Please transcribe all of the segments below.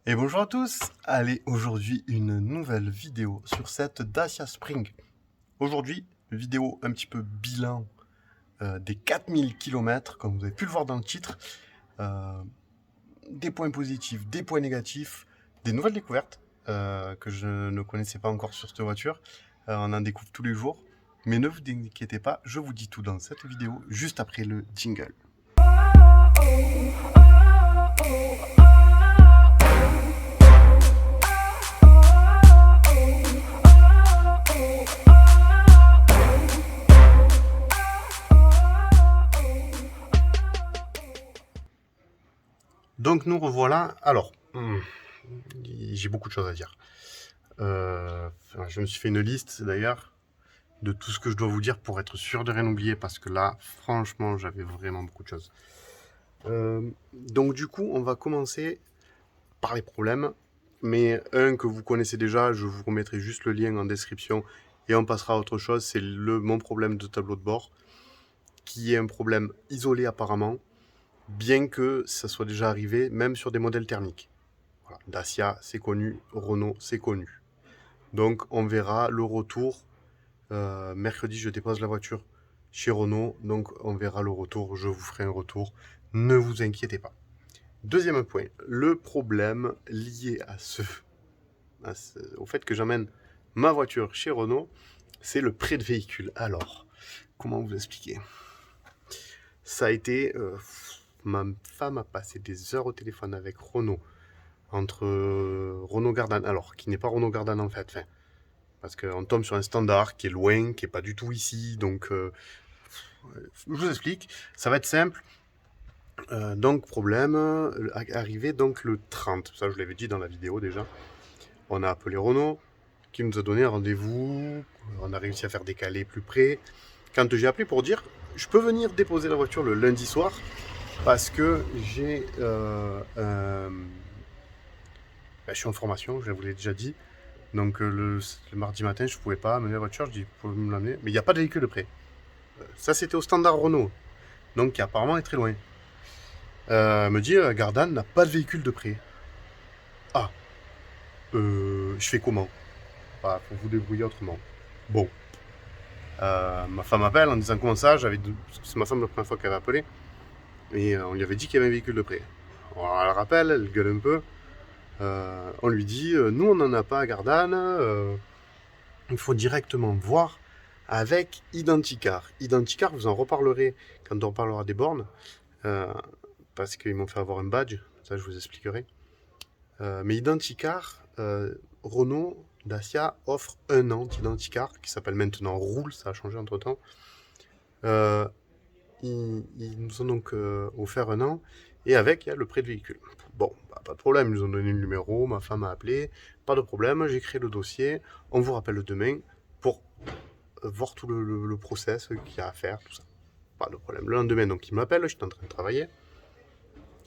Et bonjour à tous. Allez, aujourd'hui une nouvelle vidéo sur cette Dacia Spring. Aujourd'hui, vidéo un petit peu bilan des 4000 km, comme vous avez pu le voir dans le titre. Euh, des points positifs, des points négatifs, des nouvelles découvertes que je ne connaissais pas encore sur cette voiture. On en découvre tous les jours. Mais ne vous inquiétez pas, je vous dis tout dans cette vidéo, juste après le jingle. Donc nous revoilà. Alors, j'ai beaucoup de choses à dire. Je me suis fait une liste d'ailleurs de tout ce que je dois vous dire pour être sûr de rien oublier parce que là, franchement, j'avais vraiment beaucoup de choses. Donc du coup, on va commencer par les problèmes. Mais un que vous connaissez déjà, je vous remettrai juste le lien en description et on passera à autre chose. C'est mon problème de tableau de bord qui est un problème isolé apparemment, bien que ça soit déjà arrivé même sur des modèles thermiques. Voilà. Dacia, c'est connu. Renault, c'est connu. Donc, on verra le retour. Mercredi, je dépose la voiture chez Renault. Donc, on verra le retour. Je vous ferai un retour. Ne vous inquiétez pas. Deuxième point, le problème lié au fait que j'emmène ma voiture chez Renault, c'est le prêt de véhicule. Alors, comment vous expliquer? Ça a été... ma femme a passé des heures au téléphone avec Renault entre Renault Gardanne, alors qui n'est pas Renault Gardanne en fait, enfin, parce qu'on tombe sur un standard qui est loin, qui est pas du tout ici, donc je vous explique, ça va être simple. Donc problème, arrivé donc le 30, ça je l'avais dit dans la vidéo déjà, on a appelé Renault, qui nous a donné un rendez-vous, on a réussi à faire décaler plus près. Quand j'ai appelé pour dire, je peux venir déposer la voiture le lundi soir, parce que j'ai je suis en formation, je vous l'ai déjà dit. Donc le mardi matin, je pouvais pas amener la voiture. Je dis, vous pouvez me l'amener. Mais il n'y a pas de véhicule de prêt. Ça, c'était au standard Renault. Donc qui apparemment est très loin. Elle me dit, Gardanne n'a pas de véhicule de prêt. Ah, je fais comment? Bah, faut vous débrouiller autrement. Bon. Ma femme appelle en disant comment ça. C'est ma femme la première fois qu'elle avait appelé. Et on lui avait dit qu'il y avait un véhicule de prêt. Alors, elle rappelle, elle gueule un peu. On lui dit, nous on n'en a pas à Gardanne. Il faut directement voir avec Identicar. Identicar, vous en reparlerez quand on parlera des bornes, euh, parce qu'ils m'ont fait avoir un badge, ça je vous expliquerai. Mais Identicar, Renault, Dacia offre un an d'Identicar, qui s'appelle maintenant Roule, ça a changé entre temps. Ils nous ont donc offert un an, et avec, il y a le prêt de véhicule. Bon, bah, pas de problème, ils nous ont donné le numéro, ma femme a appelé, pas de problème, j'ai créé le dossier, on vous rappelle demain pour voir tout le process qu'il y a à faire, tout ça. Pas de problème. Le lendemain, donc, il m'appelle, j'étais en train de travailler.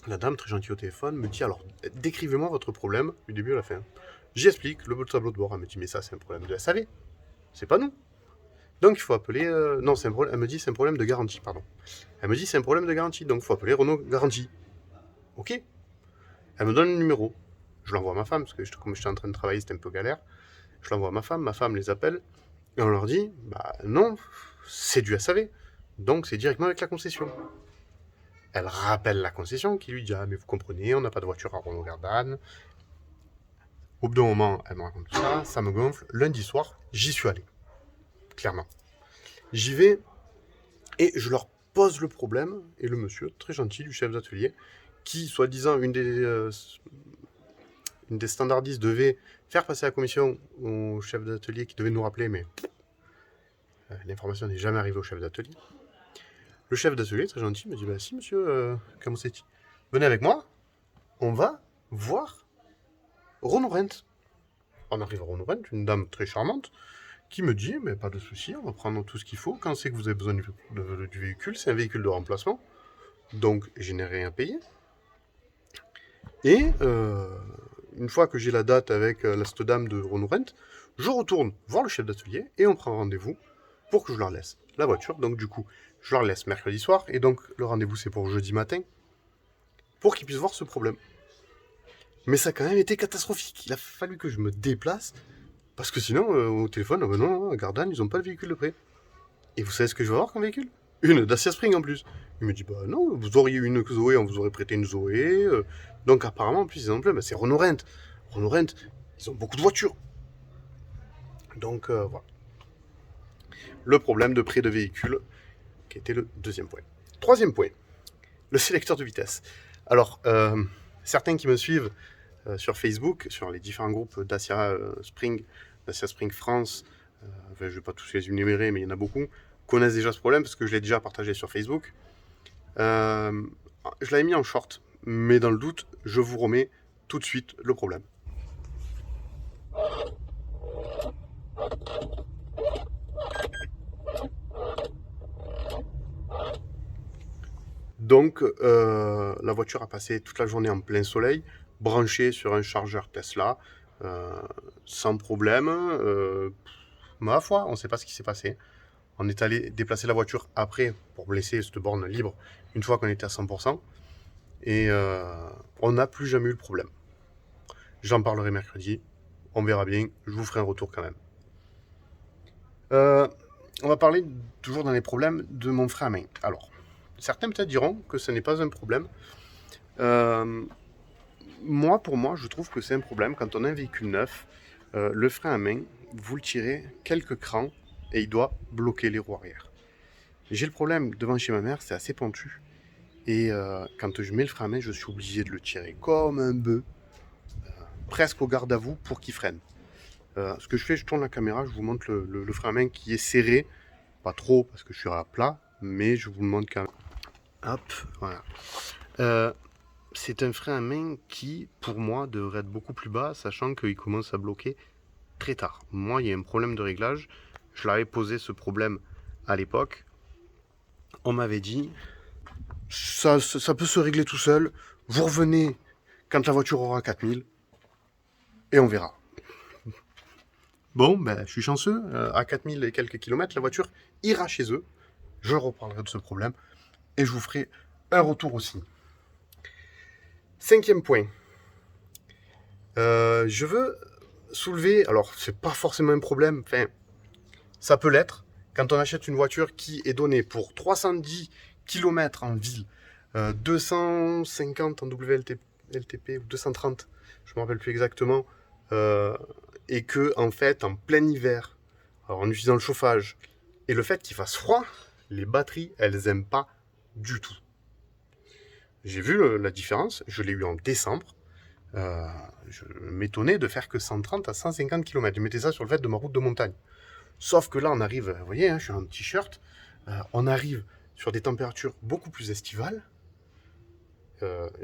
La dame, très gentille au téléphone, me dit alors, décrivez-moi votre problème du début à la fin. J'explique le tableau de bord. Elle me dit, mais ça, c'est un problème de SAV. C'est pas nous. Donc, il faut appeler. Non, c'est un problème. Elle me dit, c'est un problème de garantie, pardon. Elle me dit, c'est un problème de garantie, donc il faut appeler Renault Garantie. Ok. Elle me donne le numéro. Je l'envoie à ma femme, parce que comme j'étais en train de travailler, c'était un peu galère. Je l'envoie à ma femme les appelle, et on leur dit, bah non, c'est du SAV. Donc c'est directement avec la concession. Elle rappelle la concession qui lui dit, ah mais vous comprenez, on n'a pas de voiture à Renault Gardanne. Au bout d'un moment, elle me raconte tout ça, ça me gonfle. Lundi soir, j'y suis allé, clairement. J'y vais et je leur pose le problème, et le monsieur, très gentil, du chef d'atelier, qui, soi-disant, une des standardistes devait faire passer la commission au chef d'atelier qui devait nous rappeler, mais l'information n'est jamais arrivée au chef d'atelier. Le chef d'atelier, très gentil, me dit, bah si monsieur Camussetti, venez avec moi, on va voir Renaud Rent. On arrive à Renaud Rent, une dame très charmante, qui me dit, mais pas de souci, on va prendre tout ce qu'il faut. Quand c'est que vous avez besoin du véhicule, c'est un véhicule de remplacement, donc je n'ai rien à payer. Et une fois que j'ai la date avec cette dame de Renaud Rent, je retourne voir le chef d'atelier et on prend rendez-vous pour que je leur laisse la voiture. Donc du coup, je leur laisse mercredi soir et donc le rendez-vous c'est pour jeudi matin pour qu'ils puissent voir ce problème. Mais ça a quand même été catastrophique. Il a fallu que je me déplace, parce que sinon, au téléphone, ah ben non, à Gardanne, ils ont pas le véhicule de prêt. Et vous savez ce que je vais avoir comme véhicule? Une Dacia Spring en plus. Il me dit, bah non, vous auriez une Zoé, on vous aurait prêté une Zoé. Donc apparemment, en plus, ils ont plein, bah, c'est Renault Rent. Renault Rent, ils ont beaucoup de voitures. Donc voilà. Le problème de prêt de véhicule, qui était le deuxième point. Troisième point, le sélecteur de vitesse. Alors, certains qui me suivent sur Facebook, sur les différents groupes Dacia Spring France, je ne vais pas tous les énumérer, mais il y en a beaucoup, connaissent déjà ce problème parce que je l'ai déjà partagé sur Facebook. Je l'avais mis en short, mais dans le doute, je vous remets tout de suite le problème. Donc, la voiture a passé toute la journée en plein soleil, branchée sur un chargeur Tesla, sans problème. Ma foi, on ne sait pas ce qui s'est passé. On est allé déplacer la voiture après pour laisser cette borne libre une fois qu'on était à 100%. Et on n'a plus jamais eu le problème. J'en parlerai mercredi. On verra bien. Je vous ferai un retour quand même. On va parler toujours dans les problèmes de mon frein à main. Alors, certains peut-être diront que ce n'est pas un problème. Pour moi, je trouve que c'est un problème. Quand on a un véhicule neuf, le frein à main, vous le tirez quelques crans et il doit bloquer les roues arrière. J'ai le problème devant chez ma mère, c'est assez pentu. Et quand je mets le frein à main, je suis obligé de le tirer comme un bœuf, presque au garde à vous pour qu'il freine. Ce que je fais, je tourne la caméra, je vous montre le frein à main qui est serré. Pas trop parce que je suis à plat, mais je vous le montre quand même. Hop, voilà. C'est un frein à main qui, pour moi, devrait être beaucoup plus bas, sachant qu'il commence à bloquer très tard. Moi, il y a un problème de réglage. Je l'avais posé ce problème à l'époque. On m'avait dit, ça peut se régler tout seul. Vous revenez quand la voiture aura 4000 et on verra. Bon, je suis chanceux. À 4000 et quelques kilomètres, la voiture ira chez eux. Je reparlerai de ce problème et je vous ferai un retour aussi. Cinquième point. Je veux soulever, alors c'est pas forcément un problème, enfin, ça peut l'être, quand on achète une voiture qui est donnée pour 310 km en ville, 250 en WLTP ou 230, je ne me rappelle plus exactement, et que en fait en plein hiver, alors en utilisant le chauffage, et le fait qu'il fasse froid, les batteries elles aiment pas du tout. J'ai vu la différence, je l'ai eu en décembre. Je m'étonnais de faire que 130 à 150 km. Je mettais ça sur le fait de ma route de montagne. Sauf que là, on arrive, vous voyez, je suis en t-shirt, on arrive sur des températures beaucoup plus estivales.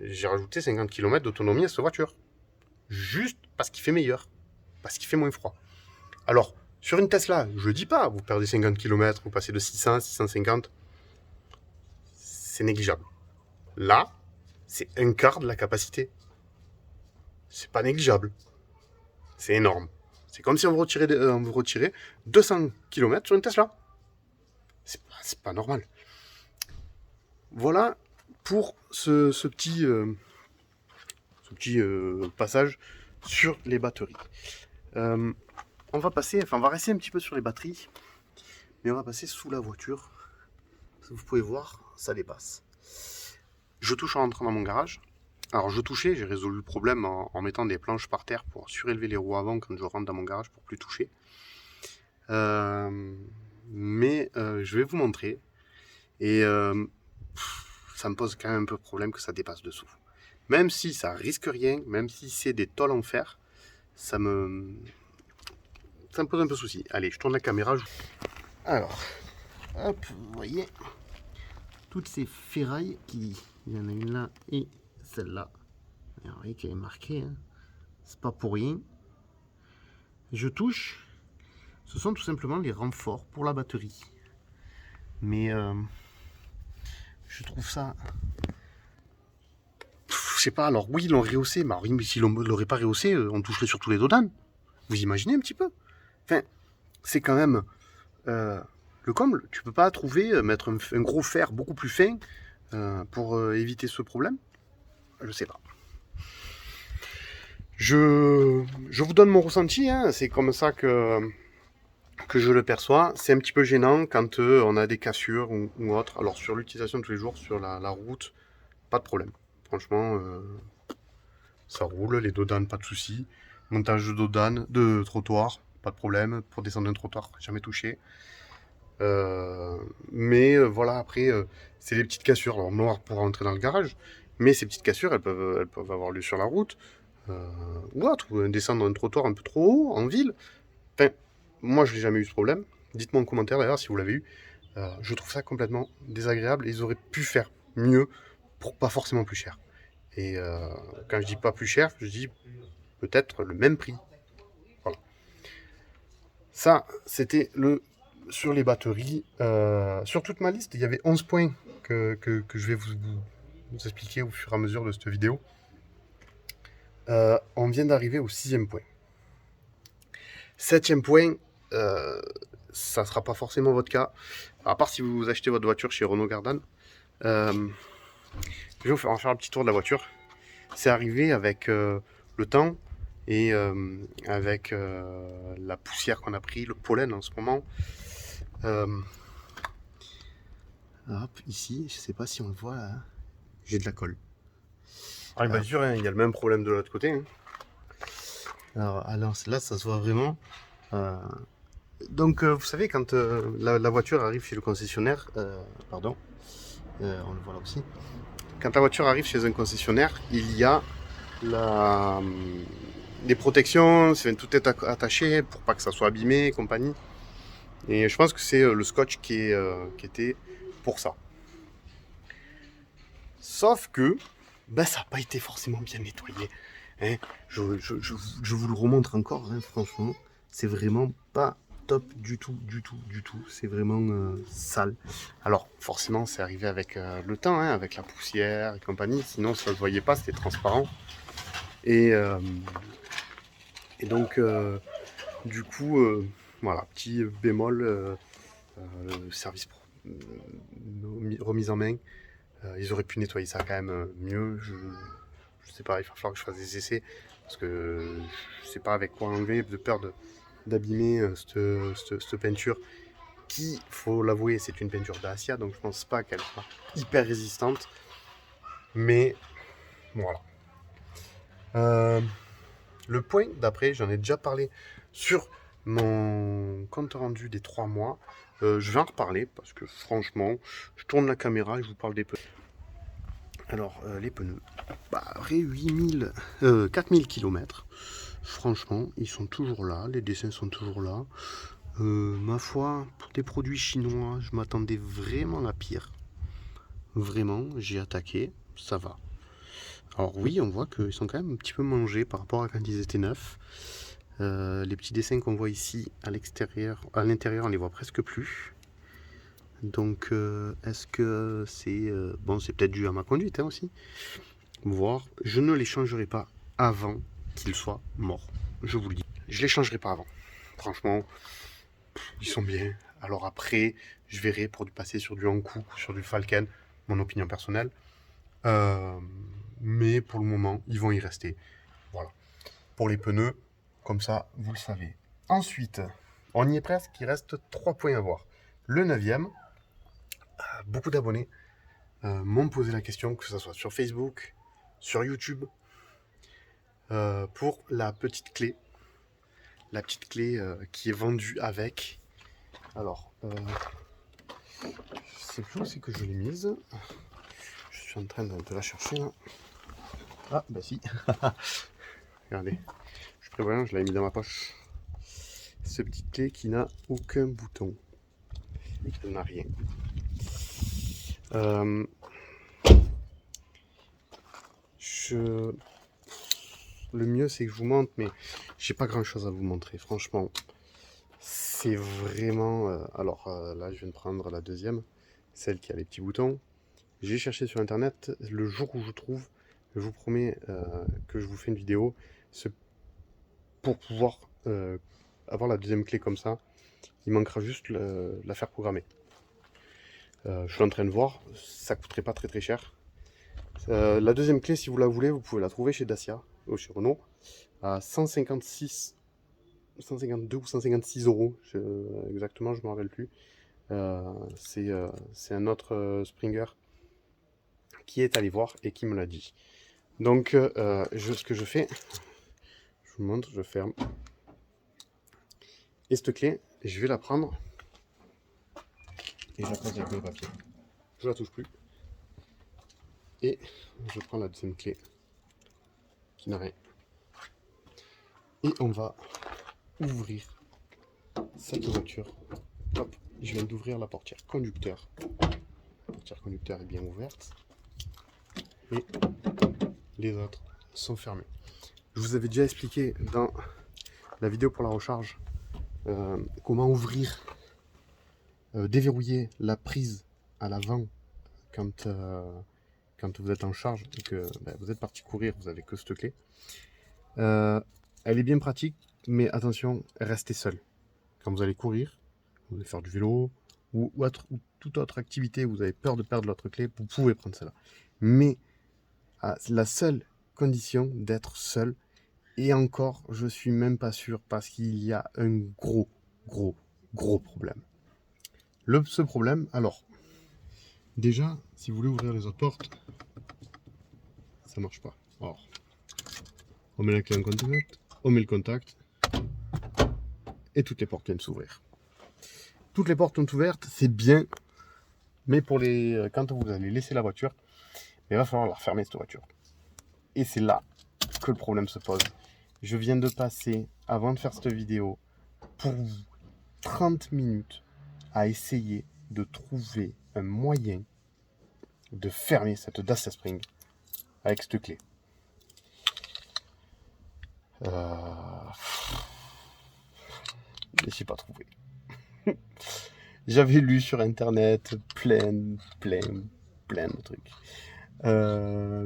J'ai rajouté 50 km d'autonomie à cette voiture. Juste parce qu'il fait meilleur, parce qu'il fait moins froid. Alors, sur une Tesla, je dis pas, vous perdez 50 km, vous passez de 600 à 650, c'est négligeable. Là, c'est un quart de la capacité. C'est pas négligeable. C'est énorme. C'est comme si on vous retirait 200 km sur une Tesla. C'est pas normal. Voilà pour ce petit passage sur les batteries. On va rester un petit peu sur les batteries, mais on va passer sous la voiture. Vous pouvez voir, ça dépasse. Je touche en rentrant dans mon garage. Alors j'ai résolu le problème en mettant des planches par terre pour surélever les roues avant quand je rentre dans mon garage pour plus toucher. Mais je vais vous montrer. Et ça me pose quand même un peu de problème que ça dépasse dessous. Même si ça risque rien, même si c'est des tôles en fer, ça me pose un peu de souci. Allez, je tourne la caméra. Alors, hop, vous voyez, toutes ces ferrailles il y en a une là et celle-là. Vous voyez qu'elle est marquée, hein. C'est pas pour rien. Je touche. Ce sont tout simplement les renforts pour la batterie. Mais je trouve ça... Je sais pas, alors oui, ils l'ont rehaussé, mais s'ils ne l'auraient pas rehaussé, on toucherait sur tous les dodanes. Vous imaginez un petit peu? Enfin, c'est quand même le comble. Tu peux pas trouver, mettre un gros fer beaucoup plus fin pour éviter ce problème? Je sais pas. Je vous donne mon ressenti, hein, c'est comme ça que je le perçois. C'est un petit peu gênant quand on a des cassures ou autre. Alors sur l'utilisation de tous les jours, sur la route, pas de problème. Franchement, ça roule, les dodanes, pas de souci. Montage de dodane, de trottoir, pas de problème. Pour descendre un trottoir, jamais touché. Mais voilà, après, c'est des petites cassures. Alors, noir pour rentrer dans le garage, mais ces petites cassures, elles peuvent avoir lieu sur la route, ou autre, ou descendre un trottoir un peu trop haut, en ville. Enfin, moi, je n'ai jamais eu ce problème. Dites-moi en commentaire d'ailleurs si vous l'avez eu. Je trouve ça complètement désagréable et ils auraient pu faire mieux pour pas forcément plus cher. Et quand je dis pas plus cher, je dis peut-être le même prix. Voilà. Ça, c'était le sur les batteries. Sur toute ma liste, il y avait 11 points que je vais vous expliquer au fur et à mesure de cette vidéo. On vient d'arriver au 6e point. 7e point, ça ne sera pas forcément votre cas, à part si vous achetez votre voiture chez Renault Gardanne. Je vais vous faire un petit tour de la voiture. C'est arrivé avec le temps et avec la poussière qu'on a pris, le pollen en ce moment. Hop, ici, je sais pas si on le voit là, j'ai de la colle. Ah, bien sûr, hein, il y a le même problème de l'autre côté. Hein. Alors là, ça se voit vraiment. Donc, vous savez, quand la voiture arrive chez le concessionnaire, pardon, on le voit là aussi. Quand la voiture arrive chez un concessionnaire, il y a les protections, tout est attaché pour pas que ça soit abîmé et compagnie. Et je pense que c'est le scotch qui était pour ça. Sauf que ben, ça n'a pas été forcément bien nettoyé. Hein. Je vous le remontre encore, hein, franchement. C'est vraiment pas top du tout. C'est vraiment sale. Alors forcément c'est arrivé avec le temps, hein, avec la poussière et compagnie. Sinon ça ne se voyait pas, c'était transparent. Et donc du coup, voilà, petit bémol, service remise en main. Ils auraient pu nettoyer ça quand même mieux. Je sais pas, il va falloir que je fasse des essais parce que je sais pas avec quoi enlever, de peur d'abîmer cette peinture qui, faut l'avouer, c'est une peinture Dacia, donc je pense pas qu'elle soit hyper résistante. Mais voilà. Le point d'après, j'en ai déjà parlé sur mon compte rendu des 3 mois. Je vais en reparler parce que franchement, je tourne la caméra et je vous parle des pneus. Alors, les pneus, après 4000 km, franchement, ils sont toujours là, les dessins sont toujours là. Ma foi, pour des produits chinois, je m'attendais vraiment à pire. Vraiment, j'ai attaqué, ça va. Alors oui, on voit qu'ils sont quand même un petit peu mangés par rapport à quand ils étaient neufs. Les petits dessins qu'on voit ici à l'extérieur, à l'intérieur, on les voit presque plus. Donc, est-ce que c'est... bon, c'est peut-être dû à ma conduite hein, aussi. Voire, je ne les changerai pas avant qu'ils soient morts. Je vous le dis. Je les changerai pas avant. Franchement, ils sont bien. Alors après, je verrai pour passer sur du Hankook ou sur du Falken, mon opinion personnelle. Mais pour le moment, ils vont y rester. Voilà. Pour les pneus, comme ça, vous le savez. Ensuite, on y est presque, il reste 3 points à voir. Le 9e, beaucoup d'abonnés m'ont posé la question, que ce soit sur Facebook, sur YouTube, pour la petite clé. La petite clé qui est vendue avec. Alors, je sais plus où c'est que je l'ai mise. Je suis en train de la chercher là. Ah, bah si. Regardez. Je suis prévoyant, je l'avais mis dans ma poche. Ce petit clé qui n'a aucun bouton. Elle n'a rien. Le mieux c'est que je vous montre, mais j'ai pas grand chose à vous montrer. Franchement, c'est vraiment. Alors là, je viens de prendre la deuxième, celle qui a les petits boutons. J'ai cherché sur internet. Le jour où je trouve, je vous promets que je vous fais une vidéo pour pouvoir avoir la deuxième clé comme ça. Il manquera juste la faire programmer. Je suis en train de voir, ça coûterait pas très cher. La deuxième clé, si vous la voulez, vous pouvez la trouver chez Dacia, ou chez Renault, à 156, 152 ou 156 euros. Exactement, je ne me rappelle plus. C'est un autre Springer qui est allé voir et qui me l'a dit. Donc, ce que je fais, je vous montre, je ferme. Et cette clé, je vais la prendre et je la pose avec le papier. Je la touche plus. Et je prends la deuxième clé qui n'a rien. Et on va ouvrir cette voiture. Hop, je viens d'ouvrir la portière conducteur. La portière conducteur est bien ouverte. Et les autres sont fermés. Je vous avais déjà expliqué dans la vidéo pour la recharge comment ouvrir, déverrouiller la prise à l'avant quand vous êtes en charge et que vous êtes parti courir, vous n'avez que cette clé. Elle est bien pratique, mais attention, restez seul. Quand vous allez courir, vous allez faire du vélo ou toute autre activité, vous avez peur de perdre votre clé, vous pouvez prendre celle-là. Mais la seule condition d'être seul, et encore, je suis même pas sûr parce qu'il y a un gros problème. Ce problème, alors, déjà, si vous voulez ouvrir les autres portes, ça marche pas. Alors, on met la clé en contact, on met le contact, et toutes les portes viennent s'ouvrir. Toutes les portes sont ouvertes, c'est bien, mais quand vous allez laisser la voiture, il va falloir la refermer cette voiture. Et c'est là que le problème se pose. Je viens de passer, avant de faire cette vidéo, pour vous, 30 minutes à essayer de trouver un moyen de fermer cette Dacia Spring avec cette clé. Je n'ai pas trouvé. J'avais lu sur internet plein de trucs.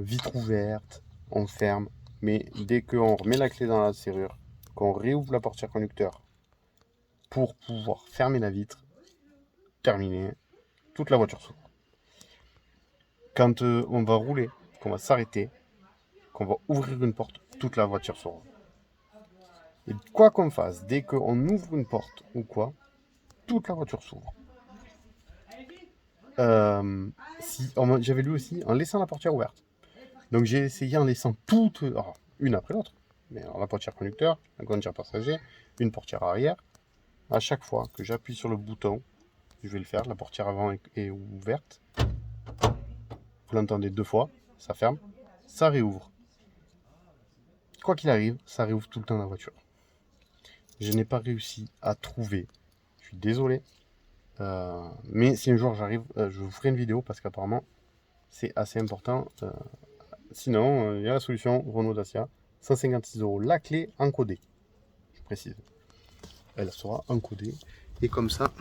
Vitre ouverte, on ferme, mais dès qu'on remet la clé dans la serrure, qu'on réouvre la portière conducteur pour pouvoir fermer la vitre, terminé, toute la voiture s'ouvre. Quand on va rouler, qu'on va s'arrêter, qu'on va ouvrir une porte, toute la voiture s'ouvre. Et quoi qu'on fasse, dès qu'on ouvre une porte ou quoi, toute la voiture s'ouvre. J'avais lu aussi en laissant la portière ouverte. Donc j'ai essayé en laissant toutes, une après l'autre. Mais alors, la portière conducteur, la portière passager, une portière arrière. À chaque fois que j'appuie sur le bouton, je vais le faire, la portière avant est ouverte. Vous l'entendez 2 fois, ça ferme, ça réouvre. Quoi qu'il arrive, ça réouvre tout le temps la voiture. Je n'ai pas réussi à trouver, je suis désolé, mais si un jour j'arrive, je vous ferai une vidéo parce qu'apparemment c'est assez important. Sinon, il y a la solution Renault Dacia, 156 € la clé encodée, je précise. Elle sera encodée et comme ça,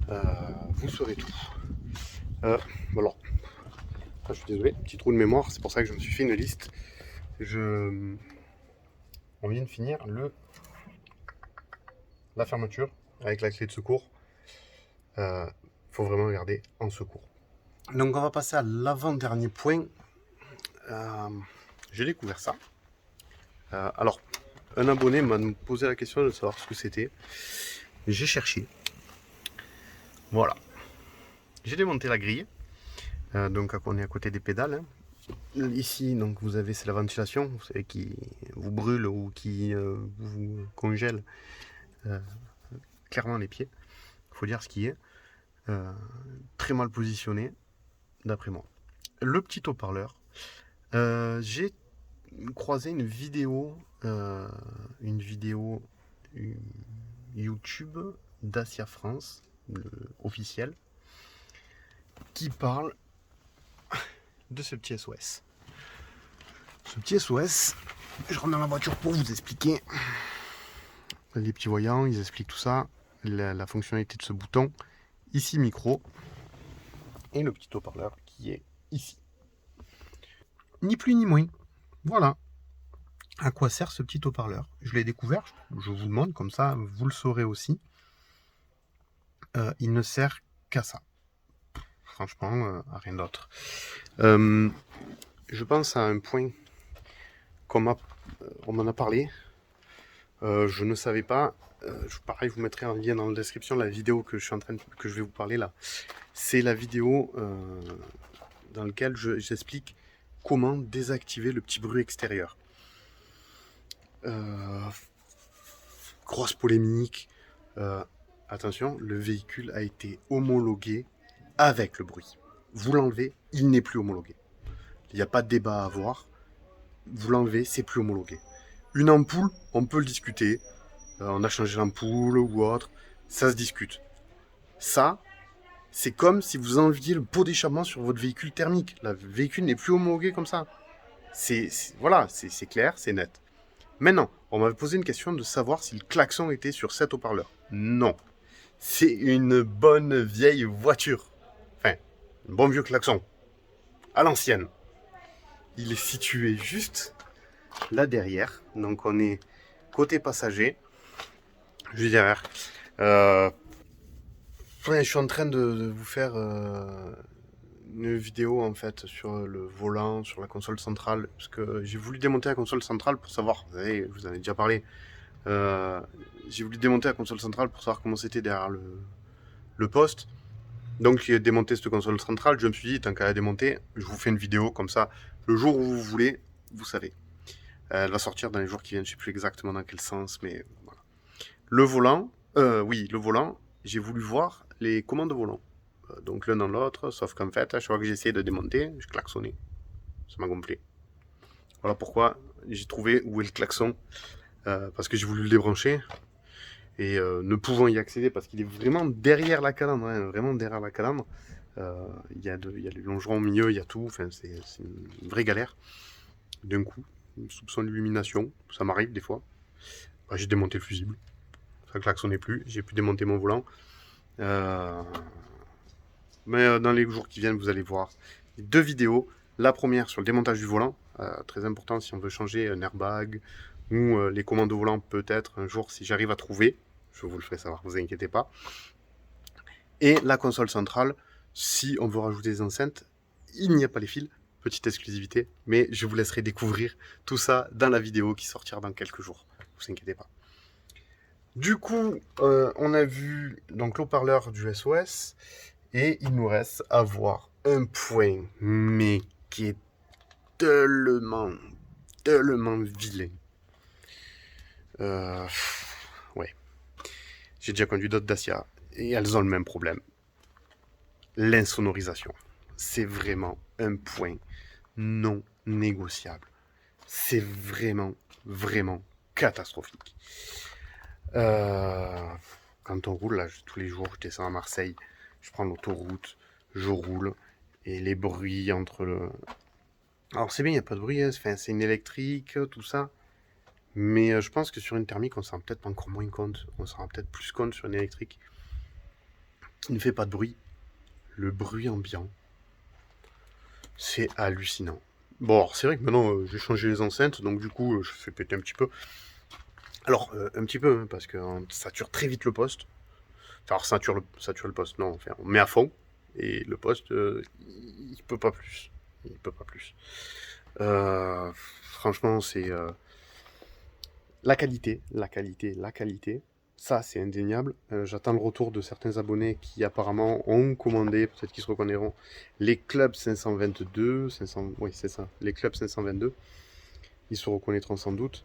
vous saurez tout. Alors, je suis désolé, petit trou de mémoire, c'est pour ça que je me suis fait une liste. On vient de finir la fermeture avec la clé de secours. Faut vraiment regarder en secours. Donc on va passer à l'avant-dernier point. J'ai découvert ça. Alors, un abonné m'a posé la question de savoir ce que c'était. J'ai cherché. Voilà. J'ai démonté la grille. Donc on est à côté des pédales. Hein. Ici, donc vous avez, c'est la ventilation, vous savez, qui vous brûle ou qui vous congèle clairement les pieds. Il faut dire ce qui est. Très mal positionné, d'après moi. Le petit haut-parleur. J'ai croisé une vidéo YouTube Dacia France, officielle, qui parle de ce petit SOS. Ce petit SOS, je rentre dans la voiture pour vous expliquer. Les petits voyants, ils expliquent tout ça, la fonctionnalité de ce bouton. Ici, micro, et le petit haut-parleur qui est ici. Ni plus ni moins. Voilà. À quoi sert ce petit haut-parleur? Je l'ai découvert, je vous demande, comme ça, vous le saurez aussi. Il ne sert qu'à ça. franchement, rien d'autre. Je pense à un point on m'en a parlé. Je ne savais pas. Pareil, je vous mettrai en lien dans la description la vidéo que je vais vous parler là. C'est la vidéo dans laquelle j'explique comment désactiver le petit bruit extérieur. Grosse polémique. Attention, le véhicule a été homologué avec le bruit. Vous l'enlevez, il n'est plus homologué. Il n'y a pas de débat à avoir. Vous l'enlevez, c'est plus homologué. Une ampoule, on peut le discuter. On a changé l'ampoule ou autre. Ça se discute. Ça, c'est comme si vous enleviez le pot d'échappement sur votre véhicule thermique. Le véhicule n'est plus homologué comme ça. Voilà, c'est clair, c'est net. Maintenant, on m'avait posé une question de savoir si le klaxon était sur cet haut-parleur. Non. C'est une bonne vieille voiture. Enfin, un bon vieux klaxon. À l'ancienne. Il est situé juste là derrière. Donc on est côté passager. Juste derrière. Je suis en train de vous faire une vidéo en fait sur le volant, sur la console centrale. Parce que j'ai voulu démonter la console centrale pour savoir. Vous savez, je vous en ai déjà parlé. J'ai voulu démonter la console centrale pour savoir comment c'était derrière le poste. Donc j'ai démonté cette console centrale. Je me suis dit, tant qu'à la démonter, je vous fais une vidéo comme ça. Le jour où vous voulez, vous savez. Elle va sortir dans les jours qui viennent. Je ne sais plus exactement dans quel sens, mais voilà. Le volant, le volant, j'ai voulu voir les commandes de volant. Donc l'un dans l'autre, sauf qu'en fait, à chaque fois que j'ai essayé de démonter, je klaxonnais. Ça m'a gonflé. Voilà pourquoi j'ai trouvé où est le klaxon. Parce que j'ai voulu le débrancher. Et ne pouvant y accéder, parce qu'il est vraiment derrière la calandre, hein, vraiment derrière la calandre. Il y a les longerons au milieu, il y a tout. Enfin, c'est une vraie galère. D'un coup, soupçon d'illumination, ça m'arrive des fois. Bah, j'ai démonté le fusible. Ça klaxonnait plus. J'ai pu démonter mon volant. Mais dans les jours qui viennent, vous allez voir 2 vidéos. La première sur le démontage du volant, très important si on veut changer un airbag ou les commandes au volant, peut-être un jour si j'arrive à trouver. Je vous le ferai savoir, vous inquiétez pas. Et la console centrale, si on veut rajouter des enceintes, il n'y a pas les fils, petite exclusivité, mais je vous laisserai découvrir tout ça dans la vidéo qui sortira dans quelques jours. Vous inquiétez pas. Du coup, on a vu donc l'haut-parleur du SOS. Et il nous reste à voir un point, mais qui est tellement vilain. Ouais. J'ai déjà conduit d'autres Dacia et elles ont le même problème. L'insonorisation. C'est vraiment un point non négociable. C'est vraiment catastrophique. Quand on roule, là, tous les jours, je descends à Marseille, je prends l'autoroute, je roule, et les bruits entre le... Alors c'est bien, il n'y a pas de bruit, hein, c'est une électrique, tout ça, mais je pense que sur une thermique, on s'en rend peut-être encore moins compte, on s'en rend peut-être plus compte sur une électrique, qui ne fait pas de bruit. Le bruit ambiant, c'est hallucinant. Bon, alors c'est vrai que maintenant, j'ai changé les enceintes, donc du coup, je fais péter un petit peu. Alors, un petit peu, hein, parce que ça sature très vite le poste. Alors, sature le poste, non, enfin, on met à fond, et le poste, il peut pas plus. Il peut pas plus. Franchement, c'est la qualité. Ça, c'est indéniable. J'attends le retour de certains abonnés qui apparemment ont commandé, peut-être qu'ils se reconnaîtront, les clubs 522, oui, c'est ça, les clubs 522. Ils se reconnaîtront sans doute.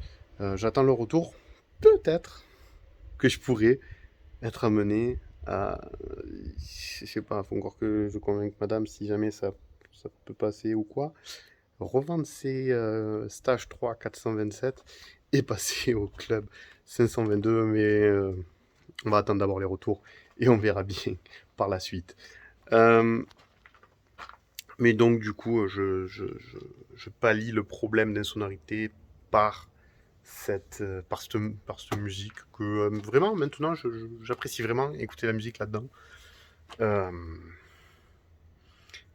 J'attends le retour. Peut-être que je pourrais être amené à... Je sais pas, faut encore que je convainque madame si jamais ça peut passer ou quoi. Revendre ces stage 3 427 et passer au club 522, mais on va attendre d'abord les retours et on verra bien par la suite. Mais donc du coup, je pallie le problème d'insonorité par cette musique que vraiment maintenant j'apprécie vraiment écouter la musique là-dedans.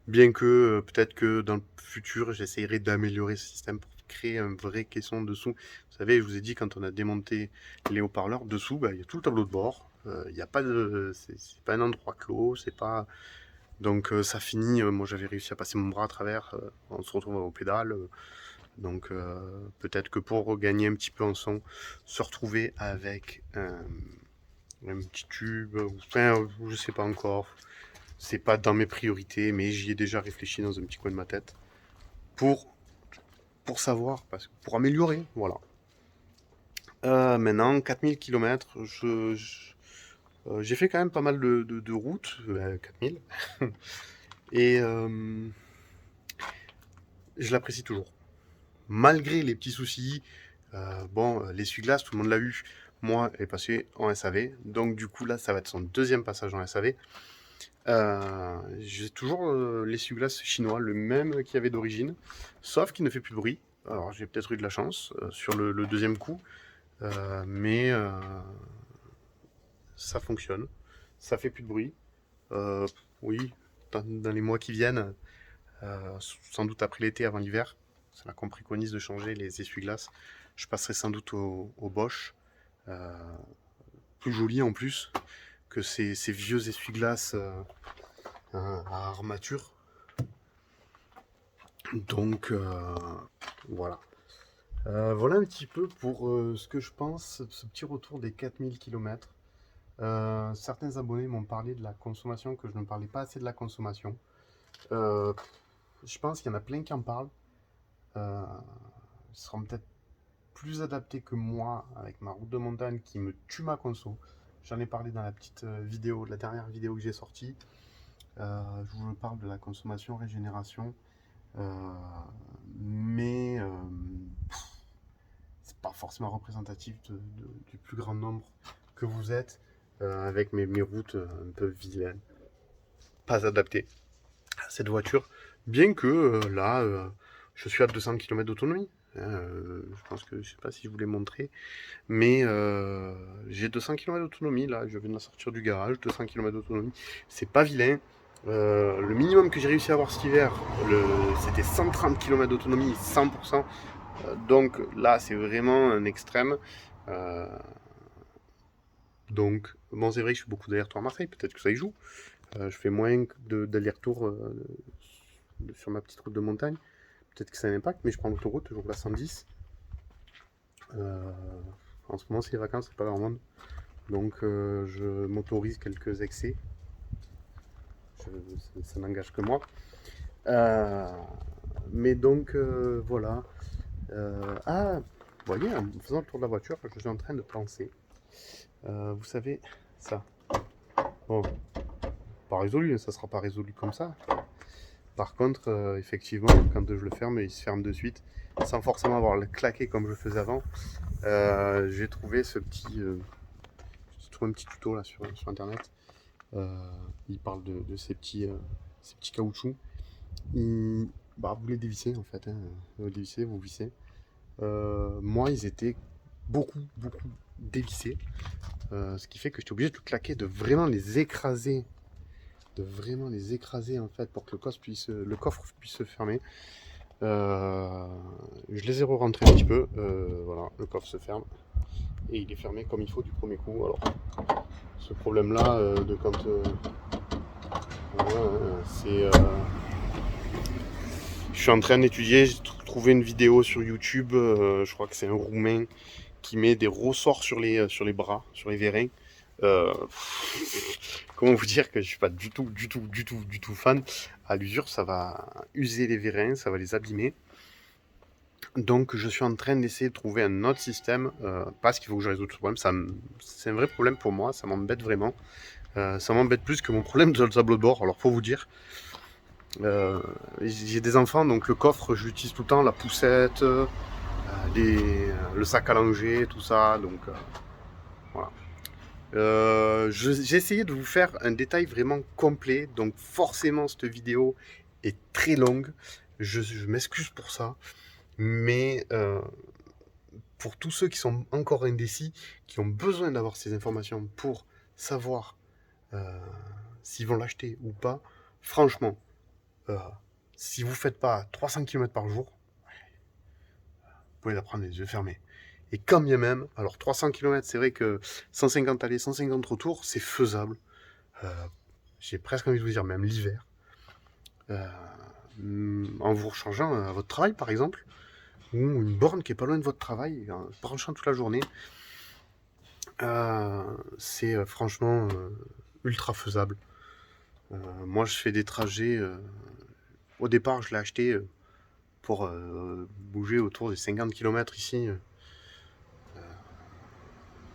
Bien que peut-être que dans le futur j'essayerai d'améliorer ce système pour créer un vrai caisson dessous. Vous savez, je vous ai dit, quand on a démonté les haut-parleurs dessous, il y a tout le tableau de bord. Il y a pas de, c'est pas un endroit clos, c'est pas Donc ça finit, moi j'avais réussi à passer mon bras à travers, on se retrouve au pédale. Donc peut-être que pour gagner un petit peu en son, se retrouver avec un petit tube, enfin je sais pas encore, c'est pas dans mes priorités, mais j'y ai déjà réfléchi dans un petit coin de ma tête pour, pour savoir, pour améliorer, voilà. Maintenant, 4000 km, j'ai fait quand même pas mal de routes, 4000, et je l'apprécie toujours. Malgré les petits soucis, bon, l'essuie-glace, tout le monde l'a eu. Moi, elle est passé en SAV. Donc, du coup, là, ça va être son deuxième passage en SAV. J'ai toujours l'essuie-glace chinois, le même qu'il y avait d'origine, sauf qu'il ne fait plus de bruit. Alors, j'ai peut-être eu de la chance sur le deuxième coup, mais ça fonctionne. Ça fait plus de bruit. Euh, oui, dans les mois qui viennent, sans doute après l'été, avant l'hiver, c'est là qu'on préconise de changer les essuie-glaces. Je passerai sans doute au Bosch, euh, plus joli en plus que ces vieux essuie-glaces à armature. Donc voilà. Voilà un petit peu pour ce que je pense, ce petit retour des 4000 km. Certains abonnés m'ont parlé de la consommation, que je ne parlais pas assez de la consommation. Euh, je pense qu'il y en a plein qui en parlent. Euh, Ils seront peut-être plus adaptés que moi avec ma route de montagne qui me tue ma conso. J'en ai parlé dans la petite vidéo, la dernière vidéo que j'ai sortie. Je vous parle de la consommation régénération. Euh, mais c'est pas forcément représentatif du plus grand nombre que vous êtes, avec mes routes un peu vilaines, pas adaptées à cette voiture, bien que là, je suis à 200 km d'autonomie. Je pense que je sais pas si je vous l'ai montré, mais j'ai 200 km d'autonomie là, je viens de sortir du garage, 200 km d'autonomie, c'est pas vilain. Le minimum que j'ai réussi à avoir cet hiver, c'était 130 km d'autonomie, 100%. Donc là, c'est vraiment un extrême. Euh, donc, bon, c'est vrai que je fais beaucoup d'allers-retours à Marseille, peut-être que ça y joue. Je fais moins d'allers-retours sur ma petite route de montagne. Peut-être que ça a un impact, mais je prends l'autoroute, toujours la 110. Euh, En ce moment, c'est les vacances, c'est pas grand monde. Donc, je m'autorise quelques excès. Ça n'engage que moi. Euh, mais donc, voilà. Ah, vous voyez, en faisant le tour de la voiture, je suis en train de penser. Vous savez, ça. Bon, pas résolu, ça sera pas résolu comme ça. Par contre, effectivement, quand je le ferme, il se ferme de suite, sans forcément avoir le claqué comme je faisais avant. J'ai trouvé j'ai trouvé un petit tuto là sur internet. Il parle de ces petits caoutchoucs. Vous les dévissez en fait, hein. Vous dévissez, vous vissez. Moi, ils étaient beaucoup dévissés. Ce qui fait que j'étais obligé de tout claquer, de vraiment les écraser en fait pour que le coffre puisse se fermer. Je les ai re-rentrés un petit peu. Voilà, le coffre se ferme et il est fermé comme il faut du premier coup. Alors, ce problème-là de quand voilà, je suis en train d'étudier. J'ai trouvé une vidéo sur YouTube. Je crois que c'est un Roumain qui met des ressorts sur les bras, sur les vérins. Euh, Comment vous dire que je suis pas du tout fan. À l'usure, ça va user les vérins, ça va les abîmer. Donc, je suis en train d'essayer de trouver un autre système, parce qu'il faut que je résolve ce problème. C'est un vrai problème pour moi, ça m'embête vraiment. Ça m'embête plus que mon problème de tableau de bord. Alors, pour vous dire, j'ai des enfants, donc le coffre, je l'utilise tout le temps, la poussette, le sac à langer, tout ça. Donc, voilà. J'ai essayé de vous faire un détail vraiment complet, donc forcément cette vidéo est très longue. Je m'excuse pour ça, mais pour tous ceux qui sont encore indécis, qui ont besoin d'avoir ces informations pour savoir euh, s'ils vont l'acheter ou pas, franchement, euh, si vous ne faites pas 300 km par jour, vous pouvez la prendre les yeux fermés. Et quand bien même, alors 300 km, c'est vrai que 150 allées, 150 retours, c'est faisable. Euh, J'ai presque envie de vous dire, même l'hiver. en vous rechargeant à votre travail par exemple, ou une borne qui est pas loin de votre travail, en branchant toute la journée. C'est franchement ultra faisable. Moi je fais des trajets, au départ je l'ai acheté pour bouger autour des 50 km ici.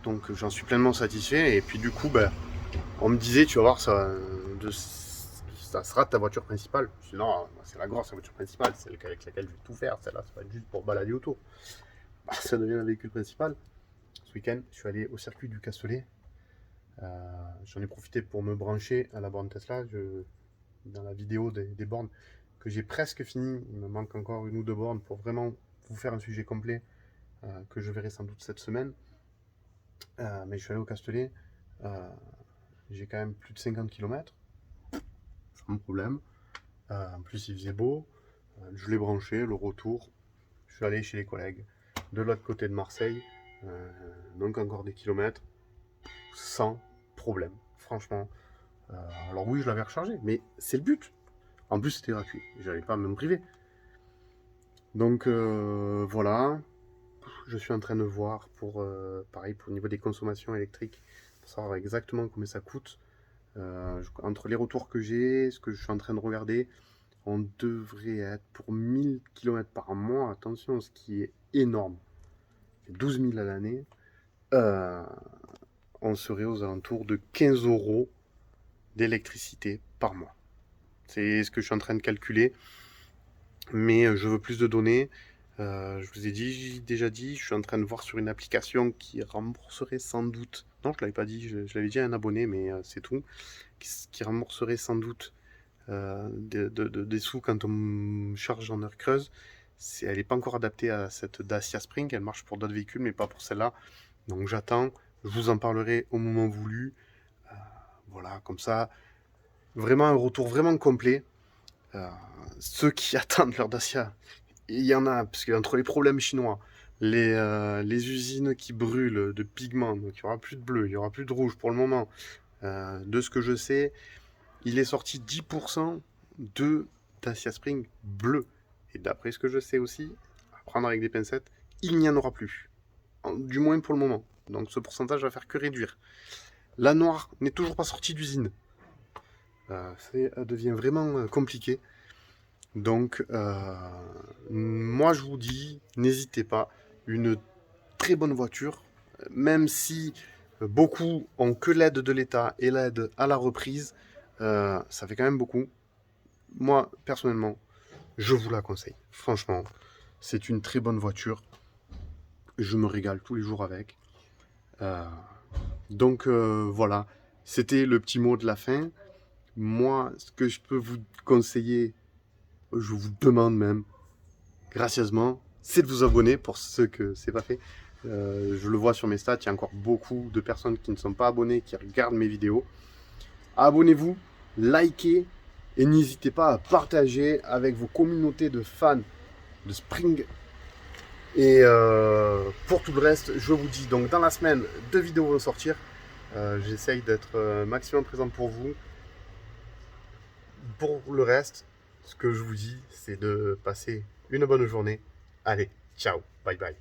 Donc j'en suis pleinement satisfait. Et puis du coup, on me disait, tu vas voir, ça sera ta voiture principale. Je dis non, c'est la grosse voiture principale, c'est celle avec laquelle je vais tout faire. Celle-là, ça va être juste pour balader autour. Ça devient le véhicule principal. Ce week-end, je suis allé au circuit du Castellet. J'en ai profité pour me brancher à la borne Tesla. Dans la vidéo des bornes que j'ai presque fini, il me manque encore une ou deux bornes pour vraiment vous faire un sujet complet que je verrai sans doute cette semaine. Mais je suis allé au Castellet, j'ai quand même plus de 50 km, sans problème. En plus il faisait beau, je l'ai branché, le retour, je suis allé chez les collègues de l'autre côté de Marseille, donc encore des kilomètres, sans problème, franchement. Alors oui, je l'avais rechargé, mais c'est le but. En plus c'était gratuit, j'allais pas me priver. Donc voilà, je suis en train de voir pareil pour le niveau des consommations électriques, pour savoir exactement combien ça coûte. Entre les retours que j'ai, ce que je suis en train de regarder, on devrait être pour 1000 km par mois, attention, ce qui est énorme, 12 000 à l'année, on serait aux alentours de 15 € d'électricité par mois. C'est ce que je suis en train de calculer, mais je veux plus de données. Je vous ai déjà dit, je suis en train de voir sur une application qui rembourserait sans doute, non je ne l'avais pas dit, je l'avais dit à un abonné, mais c'est tout, qui rembourserait sans doute des sous quand on charge en heure creuse. Elle n'est pas encore adaptée à cette Dacia Spring, elle marche pour d'autres véhicules, mais pas pour celle-là. Donc j'attends, je vous en parlerai au moment voulu. Voilà, comme ça, vraiment un retour vraiment complet. Ceux qui attendent leur Dacia, il y en a, parce qu'entre les problèmes chinois, les usines qui brûlent de pigments, donc il n'y aura plus de bleu, il n'y aura plus de rouge pour le moment. De ce que je sais, il est sorti 10% de Dacia Spring bleu. Et d'après ce que je sais aussi, à prendre avec des pincettes, il n'y en aura plus. Du moins pour le moment. Donc ce pourcentage va faire que réduire. La noire n'est toujours pas sortie d'usine. Ça devient vraiment compliqué. Donc, moi je vous dis, n'hésitez pas, une très bonne voiture, même si beaucoup ont que l'aide de l'État et l'aide à la reprise, ça fait quand même beaucoup. Moi, personnellement, je vous la conseille. Franchement, c'est une très bonne voiture. Je me régale tous les jours avec. Donc voilà, c'était le petit mot de la fin. Moi, ce que je peux vous conseiller, je vous demande même, gracieusement, c'est de vous abonner pour ceux que c'est pas fait. Je le vois sur mes stats, il y a encore beaucoup de personnes qui ne sont pas abonnées, qui regardent mes vidéos. Abonnez-vous, likez et n'hésitez pas à partager avec vos communautés de fans de Spring. Et pour tout le reste, je vous dis donc dans la semaine, 2 vidéos vont sortir. J'essaye d'être maximum présent pour vous. Pour le reste, ce que je vous dis, c'est de passer une bonne journée. Allez, ciao, bye bye.